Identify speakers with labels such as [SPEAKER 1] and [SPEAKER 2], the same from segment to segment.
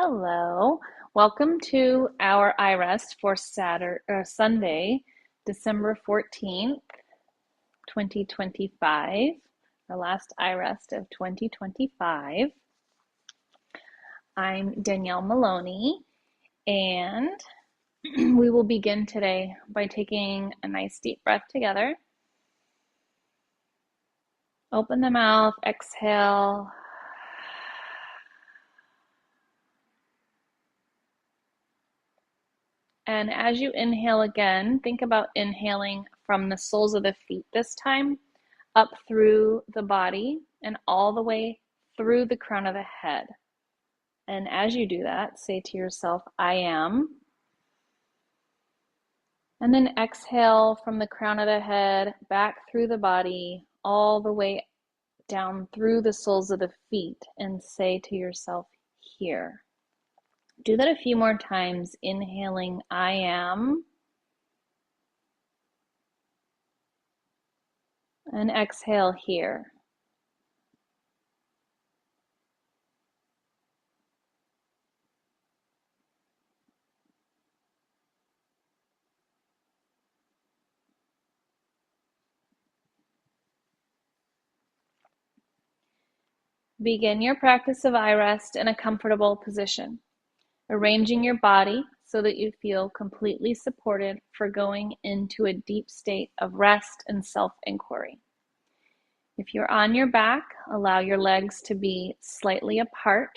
[SPEAKER 1] Hello, welcome to our iRest for Sunday, December 14th, 2025, our last iRest of 2025. I'm Danielle Maloney, and we will begin today by taking a nice deep breath together. Open the mouth, exhale. And as you inhale again, think about inhaling from the soles of the feet this time, up through the body and all the way through the crown of the head. And as you do that, say to yourself, I am. And then exhale from the crown of the head, back through the body, all the way down through the soles of the feet, and say to yourself, here. Do that a few more times, inhaling, I am. And exhale here. Begin your practice of iRest in a comfortable position, arranging your body so that you feel completely supported for going into a deep state of rest and self-inquiry. If you're on your back, allow your legs to be slightly apart,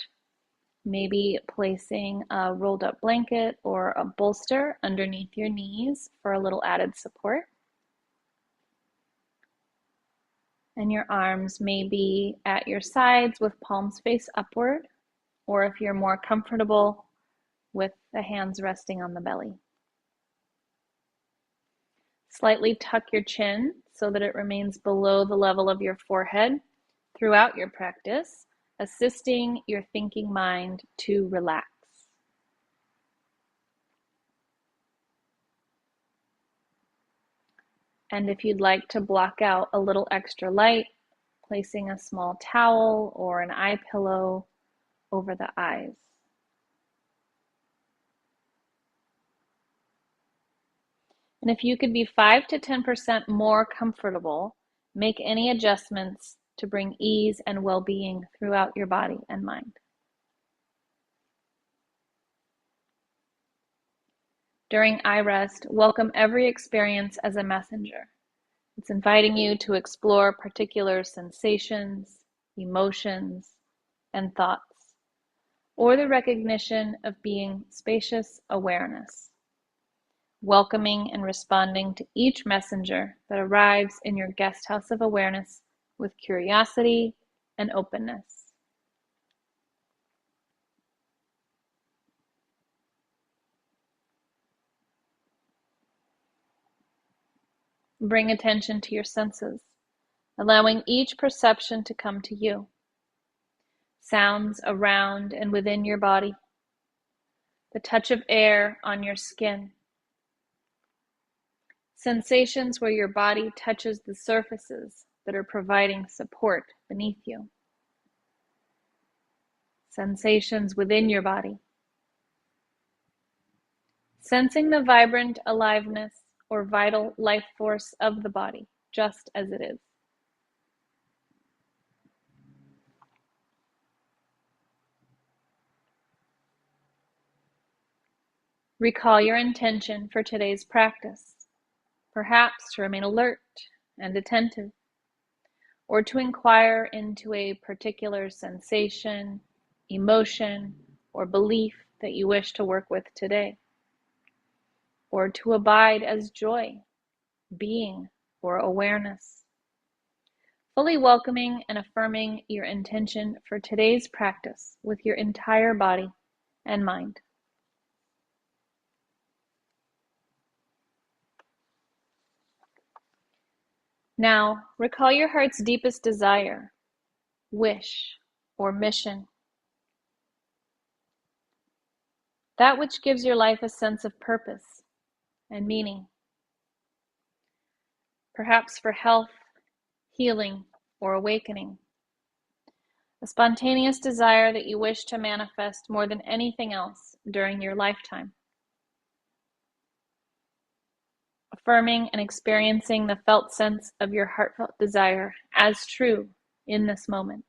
[SPEAKER 1] maybe placing a rolled up blanket or a bolster underneath your knees for a little added support. And your arms may be at your sides with palms face upward, or if you're more comfortable, with the hands resting on the belly. Slightly tuck your chin so that it remains below the level of your forehead throughout your practice, assisting your thinking mind to relax. And if you'd like to block out a little extra light, placing a small towel or an eye pillow over the eyes. And if you could be 5 to 10% more comfortable, make any adjustments to bring ease and well-being throughout your body and mind. During iRest, welcome every experience as a messenger. It's inviting you to explore particular sensations, emotions, and thoughts, or the recognition of being spacious awareness, welcoming and responding to each messenger that arrives in your guest house of awareness with curiosity and openness. Bring attention to your senses, allowing each perception to come to you. Sounds around and within your body, the touch of air on your skin, sensations where your body touches the surfaces that are providing support beneath you, sensations within your body, sensing the vibrant aliveness or vital life force of the body, just as it is. Recall your intention for today's practice, perhaps to remain alert and attentive, or to inquire into a particular sensation, emotion, or belief that you wish to work with today, or to abide as joy, being, or awareness. Fully welcoming and affirming your intention for today's practice with your entire body and mind. Now, recall your heart's deepest desire, wish, or mission. That which gives your life a sense of purpose and meaning. Perhaps for health, healing, or awakening. a spontaneous desire that you wish to manifest more than anything else during your lifetime. Affirming and experiencing the felt sense of your heartfelt desire as true in this moment.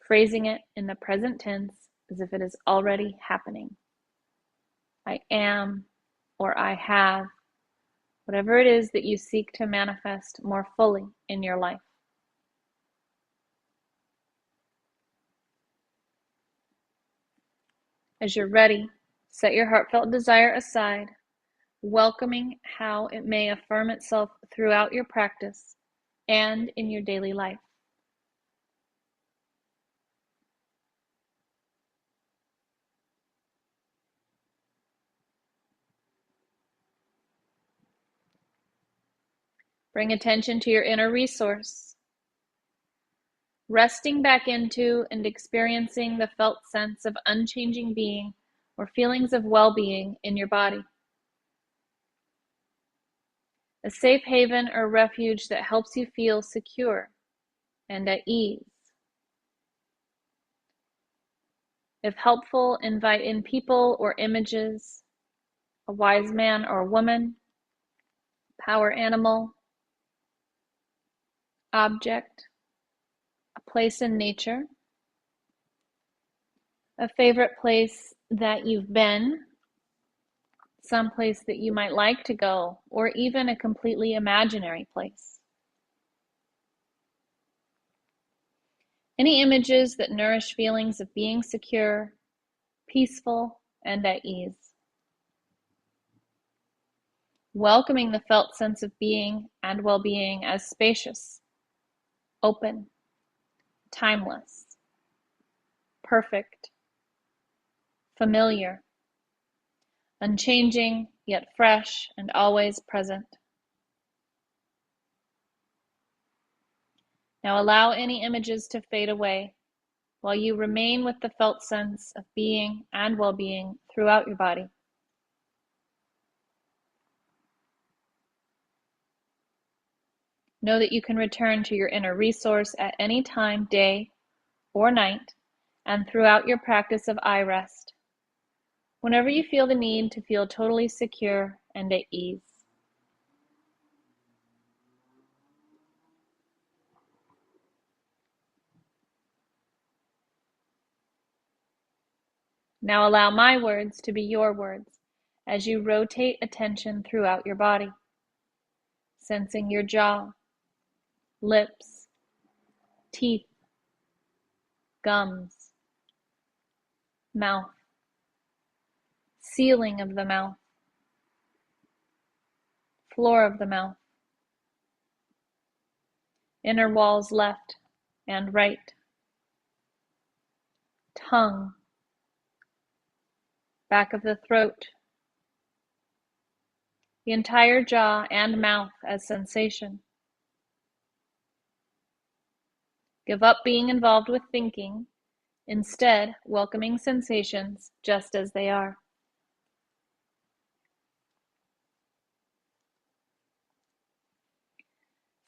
[SPEAKER 1] Phrasing it in the present tense as if it is already happening. I am, or I have, whatever it is that you seek to manifest more fully in your life. As you're ready, set your heartfelt desire aside, welcoming how it may affirm itself throughout your practice and in your daily life. Bring attention to your inner resource, resting back into and experiencing the felt sense of unchanging being or feelings of well-being in your body. A safe haven or refuge that helps you feel secure and at ease. If helpful, invite in people or images, a wise man or woman, power animal, object, a place in nature, a favorite place that you've been, some place that you might like to go, or even a completely imaginary place. Any images that nourish feelings of being secure, peaceful, and at ease. Welcoming the felt sense of being and well-being as spacious, open, timeless, perfect, familiar, unchanging, yet fresh and always present. Now allow any images to fade away while you remain with the felt sense of being and well-being throughout your body. Know that you can return to your inner resource at any time, day or night, and throughout your practice of iRest, whenever you feel the need to feel totally secure and at ease. Now allow my words to be your words as you rotate attention throughout your body, sensing your jaw, lips, teeth, gums, mouth, ceiling of the mouth, floor of the mouth, inner walls left and right, tongue, back of the throat, the entire jaw and mouth as sensation. Give up being involved with thinking, instead welcoming sensations just as they are.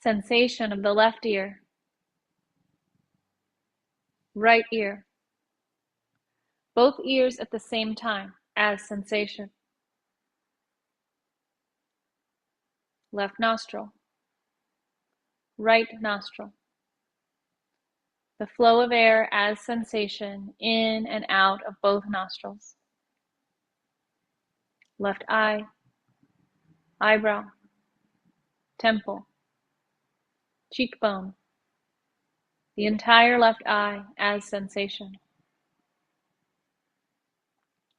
[SPEAKER 1] Sensation of the left ear, right ear, both ears at the same time as sensation. Left nostril, right nostril. The flow of air as sensation in and out of both nostrils. Left eye, eyebrow, temple, cheekbone. The entire left eye as sensation.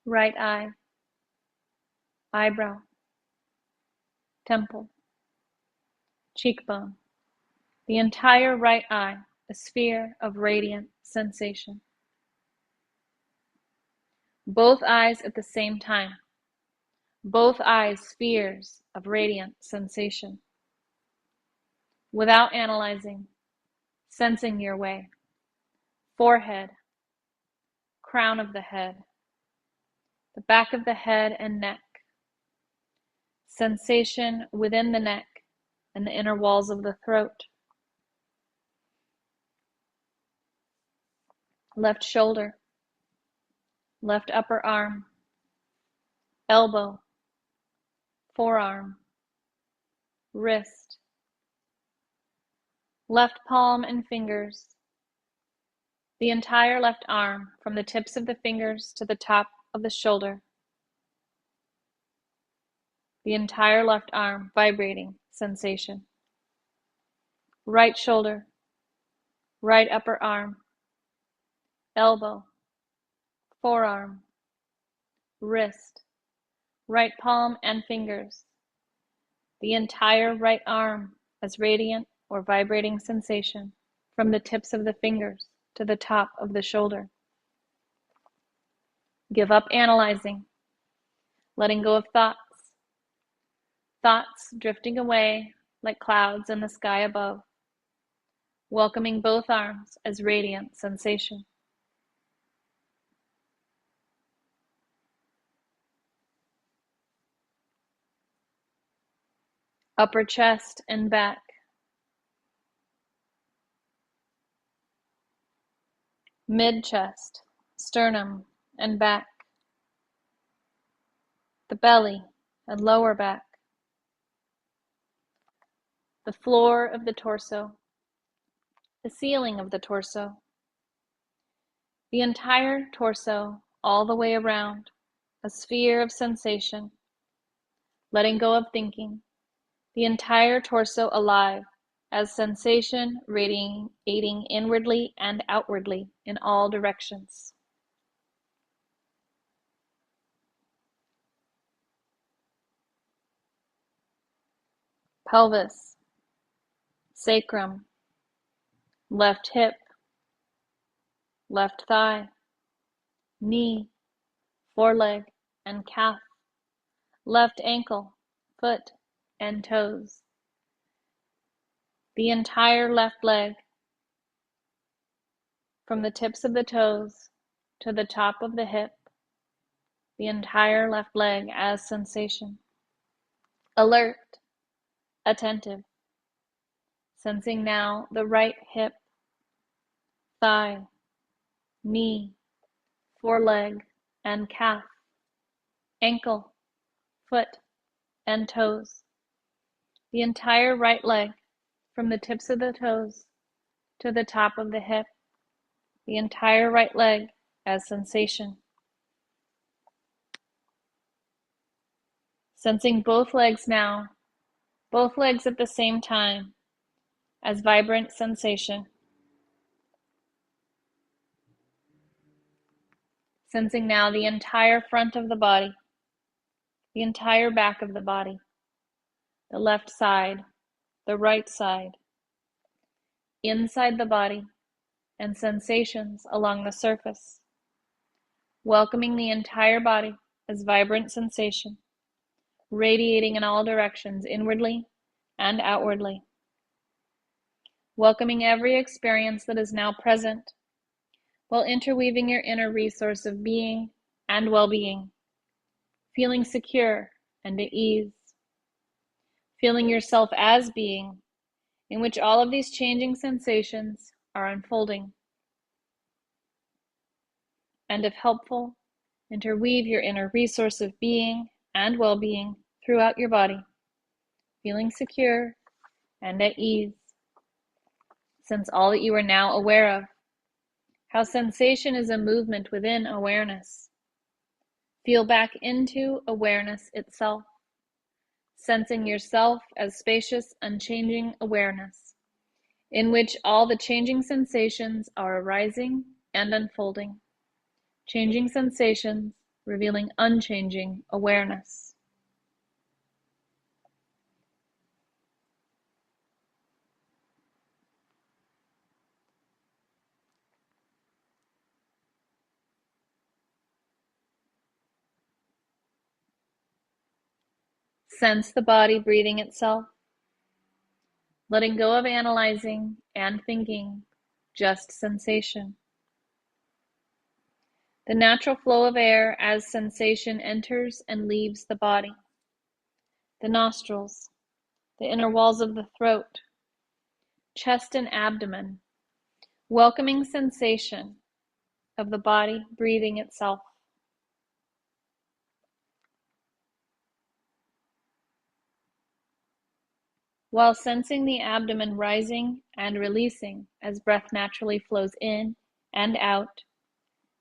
[SPEAKER 1] Right eye, eyebrow, temple, cheekbone. The entire right eye, a sphere of radiant sensation. Both eyes at the same time. Both eyes spheres of radiant sensation. Without analyzing, sensing your way. Forehead, crown of the head, the back of the head and neck. Sensation within the neck and the inner walls of the throat. left shoulder, left upper arm, elbow, forearm, wrist, left palm and fingers, the entire left arm from the tips of the fingers to the top of the shoulder, the entire left arm vibrating sensation, right shoulder, right upper arm, elbow, forearm, wrist, right palm and fingers, the entire right arm as radiant or vibrating sensation from the tips of the fingers to the top of the shoulder. Give up analyzing, letting go of thoughts drifting away like clouds in the sky above, welcoming both arms as radiant sensation. Upper chest and back, mid-chest, sternum and back, the belly and lower back, the floor of the torso, the ceiling of the torso, the entire torso all the way around, a sphere of sensation, letting go of thinking, the entire torso alive as sensation radiating inwardly and outwardly in all directions. Pelvis, sacrum, left hip, left thigh, knee, foreleg and calf, left ankle, foot and toes, the entire left leg from the tips of the toes to the top of the hip, the entire left leg as sensation. Alert, attentive, sensing now the right hip, thigh, knee, foreleg and calf, ankle, foot and toes, the entire right leg from the tips of the toes to the top of the hip, the entire right leg as sensation. Sensing both legs now, both legs at the same time, as vibrant sensation. Sensing now the entire front of the body, the entire back of the body, the left side, the right side, inside the body, and sensations along the surface. Welcoming the entire body as vibrant sensation, radiating in all directions inwardly and outwardly. Welcoming every experience that is now present, while interweaving your inner resource of being and well-being, feeling secure and at ease, feeling yourself as being, in which all of these changing sensations are unfolding. And if helpful, interweave your inner resource of being and well-being throughout your body, feeling secure and at ease. Sense all that you are now aware of, how sensation is a movement within awareness. Feel back into awareness itself, sensing yourself as spacious, unchanging awareness, in which all the changing sensations are arising and unfolding. Changing sensations, revealing unchanging awareness. Sense the body breathing itself, letting go of analyzing and thinking, just sensation. The natural flow of air as sensation enters and leaves the body. The nostrils, the inner walls of the throat, chest and abdomen, welcoming sensation, of the body breathing itself. While sensing the abdomen rising and releasing as breath naturally flows in and out,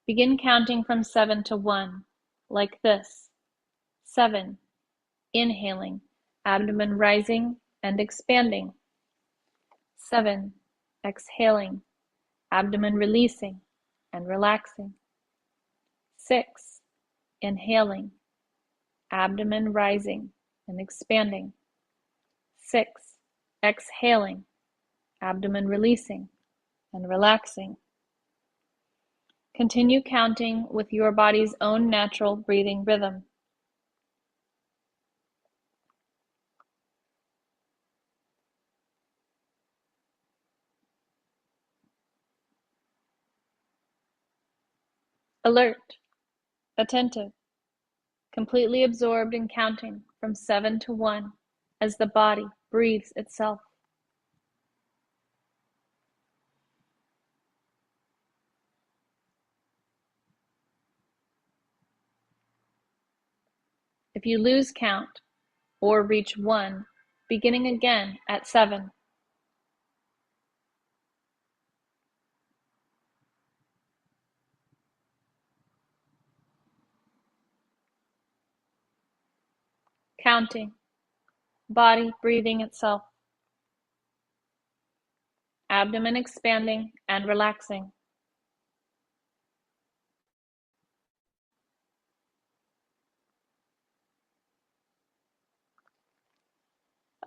[SPEAKER 1] begin counting from 7 to 1, like this. 7. Inhaling, abdomen rising and expanding. 7. Exhaling, abdomen releasing and relaxing. 6. Inhaling, abdomen rising and expanding. 6. Exhaling, abdomen releasing and relaxing. Continue counting with your body's own natural breathing rhythm. Alert, attentive, completely absorbed in counting from 7 to 1 as the body breathes itself. If you lose count or reach 1, beginning again at 7. Counting, body breathing itself, abdomen expanding and relaxing.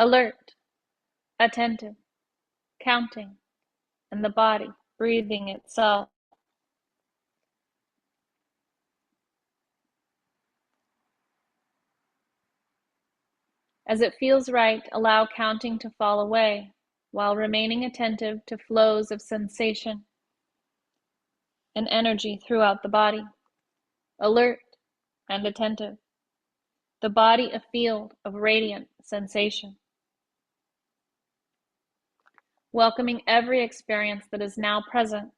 [SPEAKER 1] Alert, attentive, counting, and the body breathing itself. As it feels right, allow counting to fall away while remaining attentive to flows of sensation and energy throughout the body. Alert and attentive. The body a field of radiant sensation. Welcoming every experience that is now present.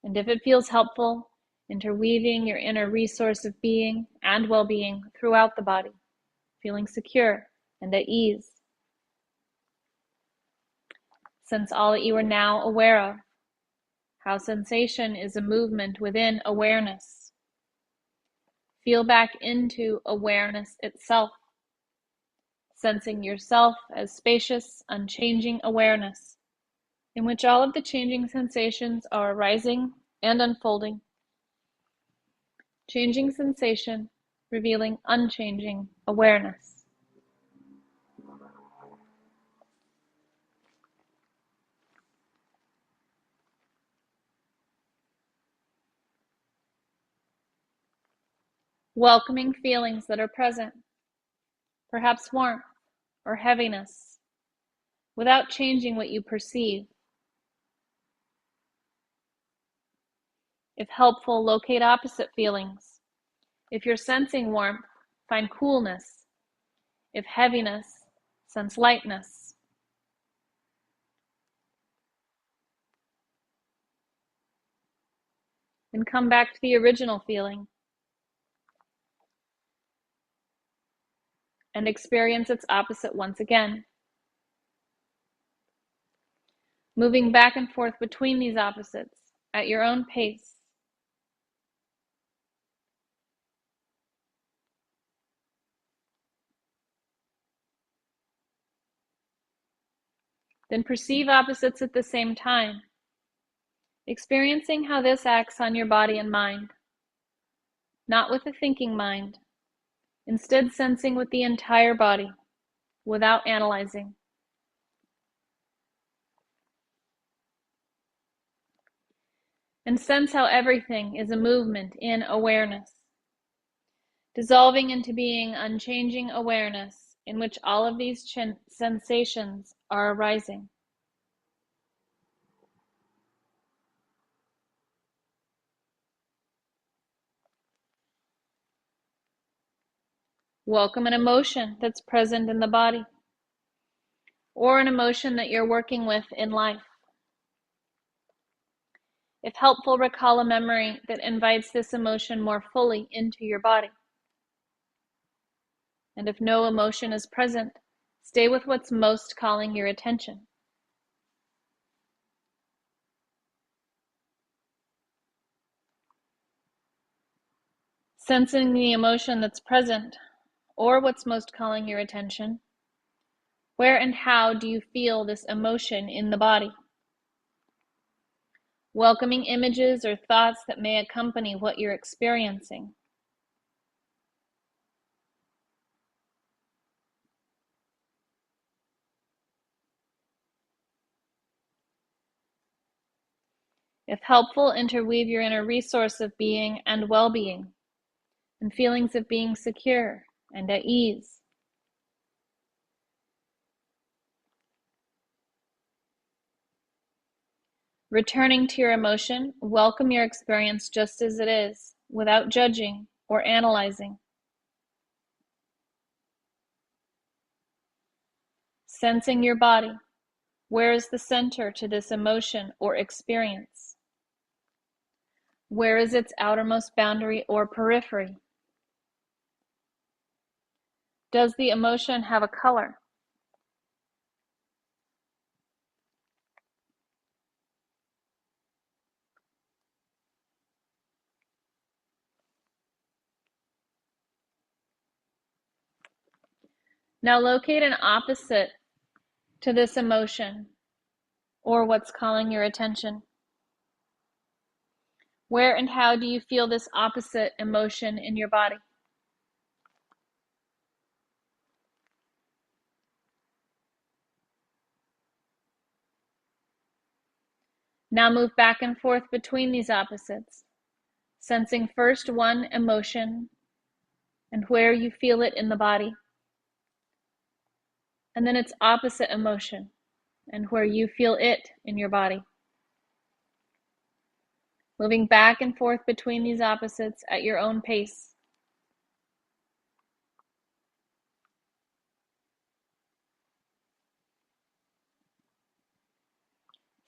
[SPEAKER 1] And if it feels helpful, interweaving your inner resource of being and well-being throughout the body, feeling secure and at ease. Sense all that you are now aware of, how sensation is a movement within awareness. Feel back into awareness itself, sensing yourself as spacious, unchanging awareness, in which all of the changing sensations are arising and unfolding. Changing sensation, revealing unchanging awareness. Welcoming feelings that are present, perhaps warmth or heaviness, without changing what you perceive. If helpful, locate opposite feelings. If you're sensing warmth, find coolness. If heaviness, sense lightness. Then come back to the original feeling and experience its opposite once again. Moving back and forth between these opposites at your own pace. Then perceive opposites at the same time, experiencing how this acts on your body and mind, not with a thinking mind, instead sensing with the entire body, without analyzing. And sense how everything is a movement in awareness, dissolving into being unchanging awareness in which all of these sensations are arising. Welcome an emotion that's present in the body, or an emotion that you're working with in life. If helpful, recall a memory that invites this emotion more fully into your body. And if no emotion is present, stay with what's most calling your attention. Sensing the emotion that's present, or what's most calling your attention, where and how do you feel this emotion in the body? Welcoming images or thoughts that may accompany what you're experiencing. If helpful, interweave your inner resource of being and well-being, and feelings of being secure and at ease. Returning to your emotion, welcome your experience just as it is, without judging or analyzing. Sensing your body, where is the center to this emotion or experience? Where is its outermost boundary or periphery? Does the emotion have a color? Now locate an opposite to this emotion or what's calling your attention. Where and how do you feel this opposite emotion in your body? Now move back and forth between these opposites, sensing first one emotion and where you feel it in the body, and then its opposite emotion and where you feel it in your body. Moving back and forth between these opposites at your own pace.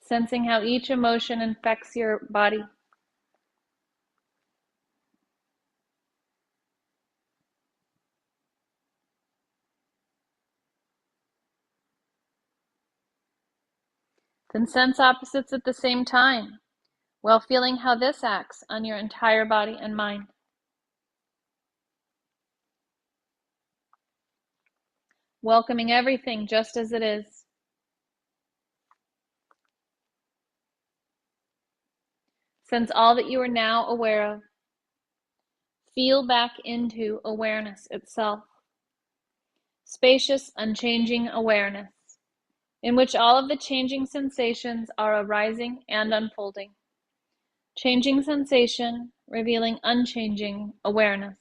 [SPEAKER 1] Sensing how each emotion infects your body. Then sense opposites at the same time, while feeling how this acts on your entire body and mind. Welcoming everything just as it is. Sense all that you are now aware of. Feel back into awareness itself. Spacious, unchanging awareness, in which all of the changing sensations are arising and unfolding. Changing sensation, revealing unchanging awareness.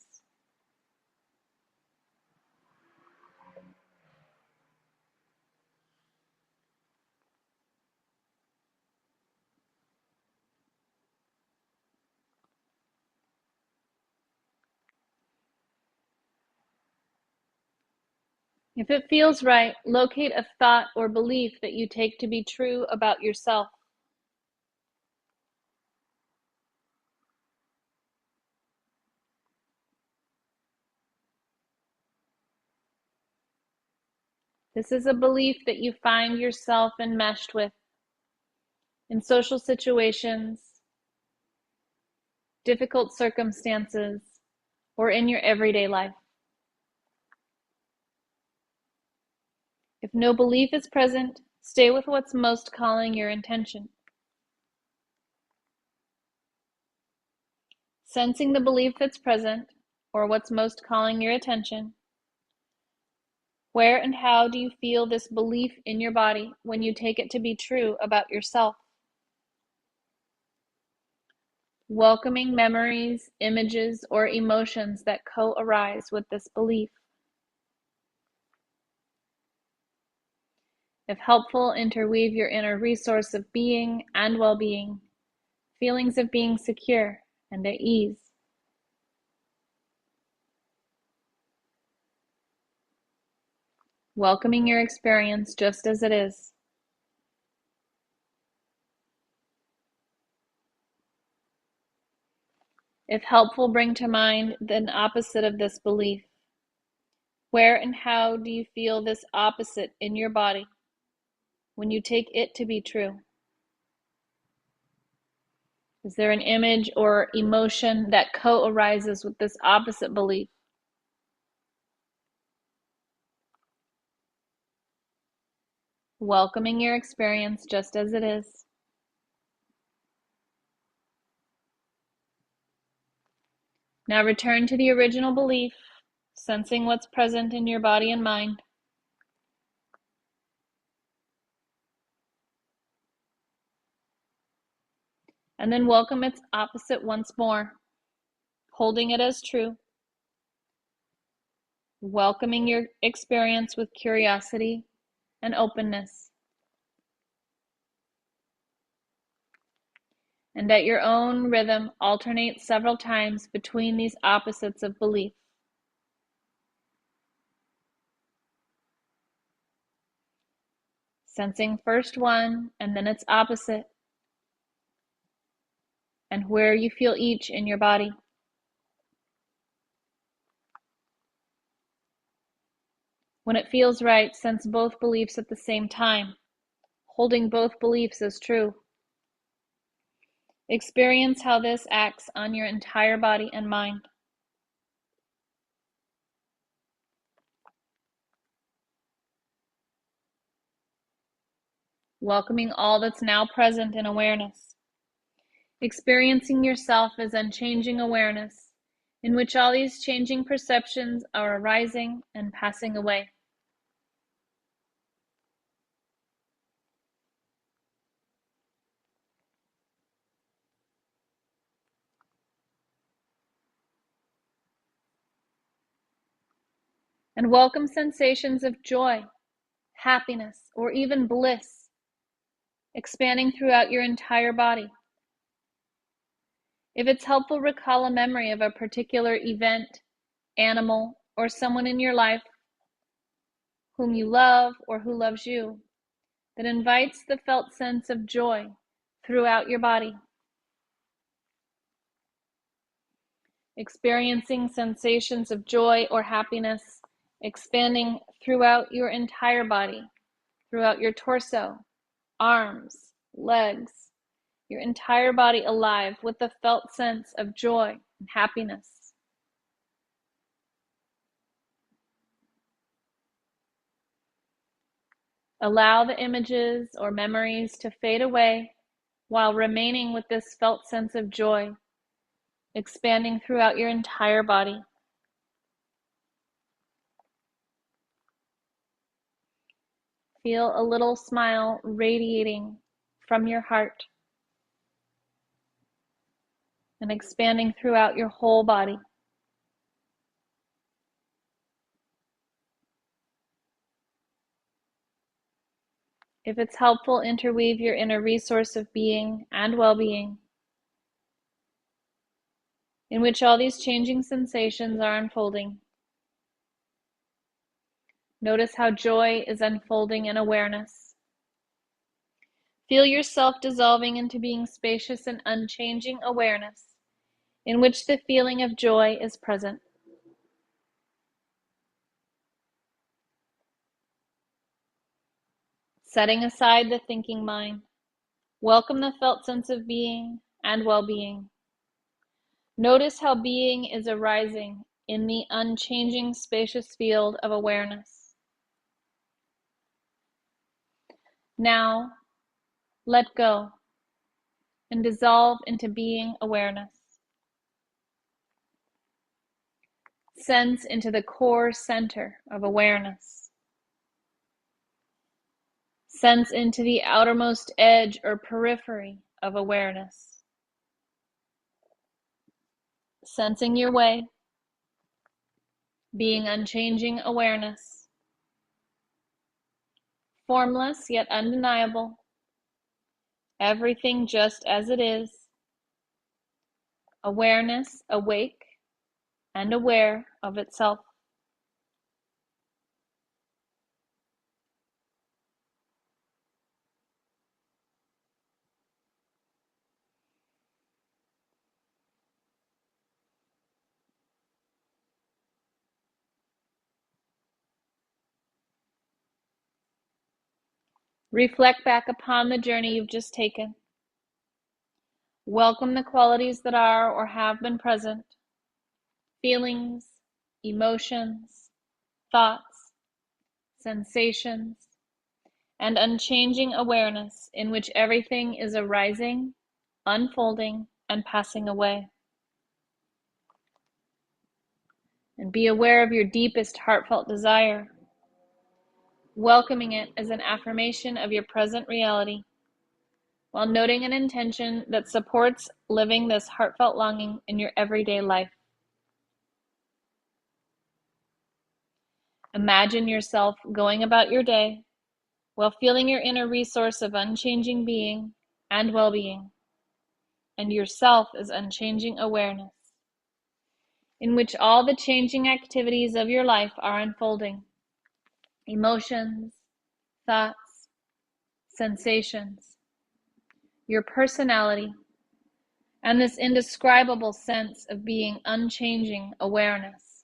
[SPEAKER 1] If it feels right, locate a thought or belief that you take to be true about yourself. This is a belief that you find yourself enmeshed with in social situations, difficult circumstances, or in your everyday life. If no belief is present, stay with what's most calling your attention. Sensing the belief that's present, or what's most calling your attention. Where and how do you feel this belief in your body when you take it to be true about yourself? Welcoming memories, images, or emotions that co-arise with this belief. If helpful, interweave your inner resource of being and well-being, feelings of being secure and at ease. Welcoming your experience just as it is. If helpful, bring to mind the opposite of this belief. Where and how do you feel this opposite in your body when you take it to be true? Is there an image or emotion that co-arises with this opposite belief? Welcoming your experience just as it is. Now return to the original belief, sensing what's present in your body and mind. And then welcome its opposite once more, holding it as true. Welcoming your experience with curiosity and openness. And at your own rhythm, alternate several times between these opposites of belief. Sensing first one and then its opposite, and where you feel each in your body. When it feels right, sense both beliefs at the same time, holding both beliefs as true. Experience how this acts on your entire body and mind. Welcoming all that's now present in awareness. Experiencing yourself as unchanging awareness, in which all these changing perceptions are arising and passing away. And welcome sensations of joy, happiness, or even bliss, expanding throughout your entire body. If it's helpful, recall a memory of a particular event, animal, or someone in your life whom you love or who loves you, that invites the felt sense of joy throughout your body. Experiencing sensations of joy or happiness expanding throughout your entire body, throughout your torso, arms, legs, your entire body alive with the felt sense of joy and happiness. Allow the images or memories to fade away while remaining with this felt sense of joy, expanding throughout your entire body. Feel a little smile radiating from your heart and expanding throughout your whole body. If it's helpful, interweave your inner resource of being and well-being, in which all these changing sensations are unfolding. Notice how joy is unfolding in awareness. Feel yourself dissolving into being spacious and unchanging awareness, in which the feeling of joy is present. Setting aside the thinking mind, welcome the felt sense of being and well-being. Notice how being is arising in the unchanging, spacious field of awareness. Now, let go and dissolve into being awareness. Sense into the core center of awareness. Sense into the outermost edge or periphery of awareness. Sensing your way, being unchanging awareness. Formless yet undeniable. Everything just as it is. Awareness awake and aware of itself. Reflect back upon the journey you've just taken. Welcome the qualities that are or have been present, feelings, emotions, thoughts, sensations, and unchanging awareness in which everything is arising, unfolding, and passing away. And be aware of your deepest heartfelt desire, welcoming it as an affirmation of your present reality, while noting an intention that supports living this heartfelt longing in your everyday life. Imagine yourself going about your day while feeling your inner resource of unchanging being and well-being, and yourself as unchanging awareness, in which all the changing activities of your life are unfolding. Emotions, thoughts, sensations, your personality, and this indescribable sense of being unchanging awareness.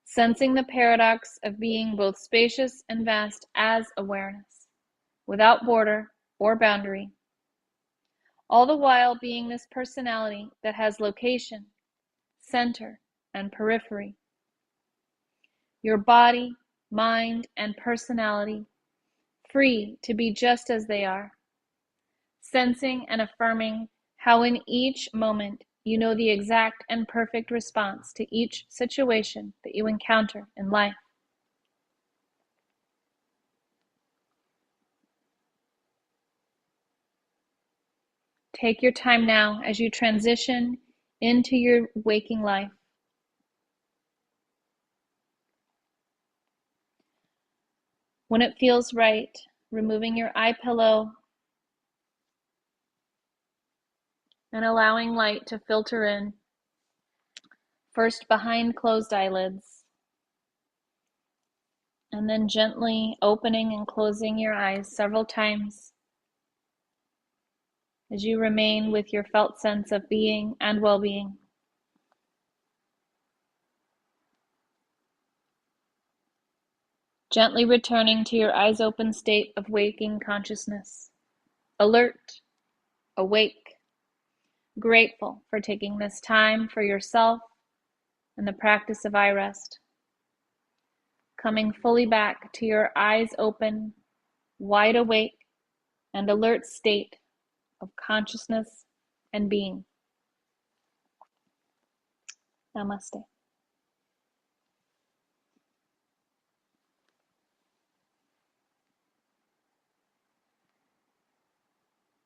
[SPEAKER 1] Sensing the paradox of being both spacious and vast as awareness, without border or boundary, all the while being this personality that has location, center, and periphery. Your body, mind, and personality free to be just as they are, sensing and affirming how in each moment you know the exact and perfect response to each situation that you encounter in life. Take your time now as you transition into your waking life. When it feels right, removing your eye pillow and allowing light to filter in, first behind closed eyelids, and then gently opening and closing your eyes several times as you remain with your felt sense of being and well-being. Gently returning to your eyes open state of waking consciousness, alert, awake, grateful for taking this time for yourself and the practice of iRest. Coming fully back to your eyes open, wide awake, and alert state of consciousness and being. Namaste.